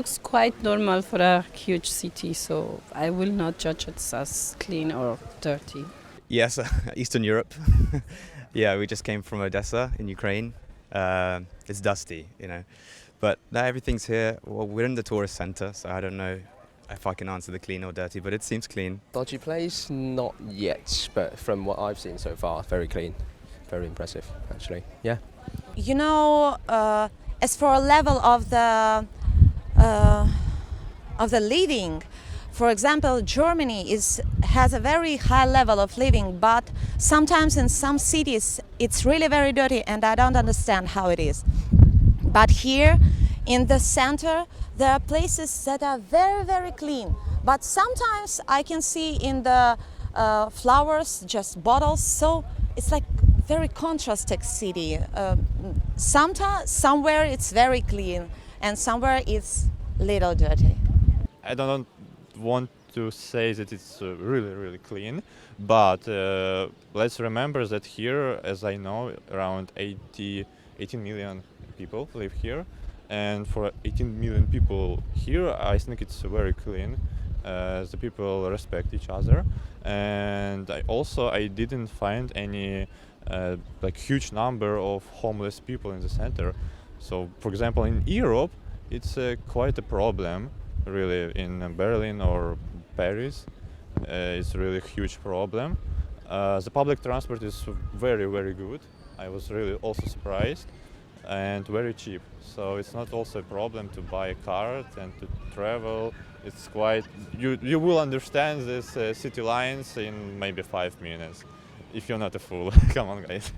looks quite normal for a huge city, so I will not judge it as clean or dirty. Yes, Eastern Europe. Yeah, we just came from Odessa in Ukraine. It's dusty, you know. But now everything's here. Well, we're in the tourist center, so I don't know if I can answer the clean or dirty, but it seems clean. Dodgy place? Not yet, but from what I've seen so far, very clean. Very impressive, actually. Yeah. You know, as for a level of the living, for example, Germany has a very high level of living, but sometimes in some cities it's really very dirty, and I don't understand how it is. But here in the center, there are places that are very, very clean. But sometimes I can see in the flowers just bottles, so it's like very contrasting city. Somewhere it's very clean, and somewhere it's little dirty. I don't want to say that it's really clean, but let's remember that here, as I know, around 18 million people live here, and for 18 million people here, I think it's very clean. The people respect each other, and I didn't find any like huge number of homeless people in the center. So, for example, in Europe, it's quite a problem. Really, in Berlin or Paris, it's really a huge problem. The public transport is very good. I was really also surprised, and very cheap. So it's not also a problem to buy a car and to travel. It's quite, you will understand this city lines in maybe 5 minutes, if you're not a fool. Come on, guys.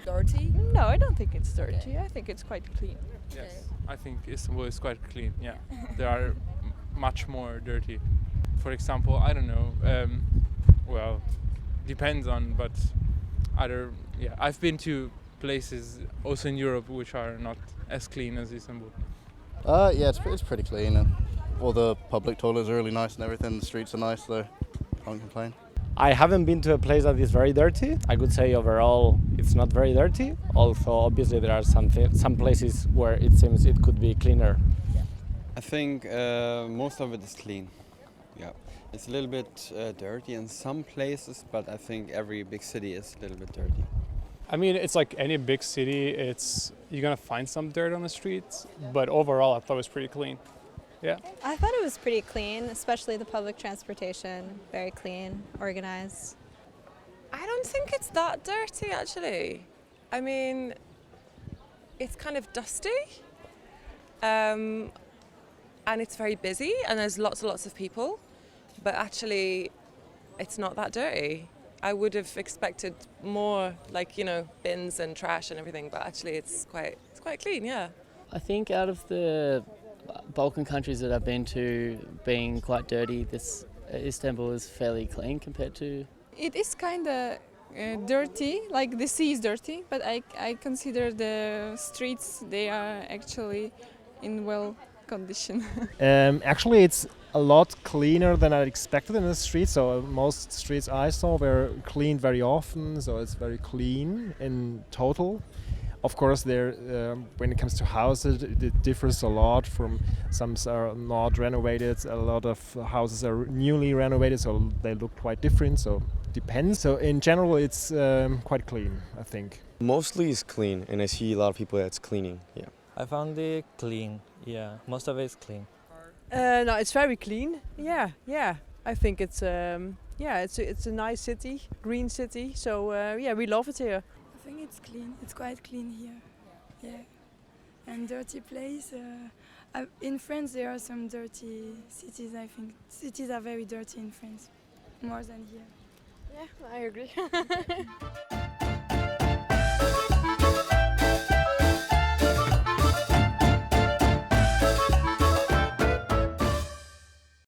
Dirty? No, I don't think it's dirty. I think it's quite clean. Yes, I think Istanbul is quite clean. Yeah, there are much more dirty. For example, I don't know. Well, depends on, but yeah, I've been to places also in Europe which are not as clean as Istanbul. Yeah, it's pretty clean, and all the public toilets are really nice and everything. The streets are nice, so can't complain. I haven't been to a place that is very dirty. I could say overall it's not very dirty. Also, obviously there are some places where it seems it could be cleaner. I think most of it is clean. Yeah, it's a little bit dirty in some places, but I think every big city is a little bit dirty. I mean, it's like any big city. You're gonna find some dirt on the streets, but overall I thought it was pretty clean. Yeah. I thought it was pretty clean, especially the public transportation. Very clean, organized. I don't think it's that dirty, actually. I mean, it's kind of dusty, and it's very busy, and there's lots of people. But actually, it's not that dirty. I would have expected more, like, you know, bins and trash and everything. But actually, it's quite clean. Yeah. I think out of the Balkan countries that I've been to, being quite dirty, this Istanbul is fairly clean compared to. It is kind of dirty, like the sea is dirty, but I consider the streets, they are actually in well condition. Actually, it's a lot cleaner than I expected in the streets. So most streets I saw were cleaned very often, so it's very clean in total. Of course, when it comes to houses, it differs a lot. From some are not renovated, a lot of houses are newly renovated, so they look quite different. So depends. So in general, it's quite clean, I think. Mostly it's clean, and I see a lot of people that's cleaning. Yeah. I found it clean. Yeah, most of it is clean. No, it's very clean. Yeah. I think it's a nice city, green city. So yeah, we love it here. I think it's clean. It's quite clean here. Yeah. And dirty place. In France, there are some dirty cities. I think cities are very dirty in France, more than here. Yeah, I agree.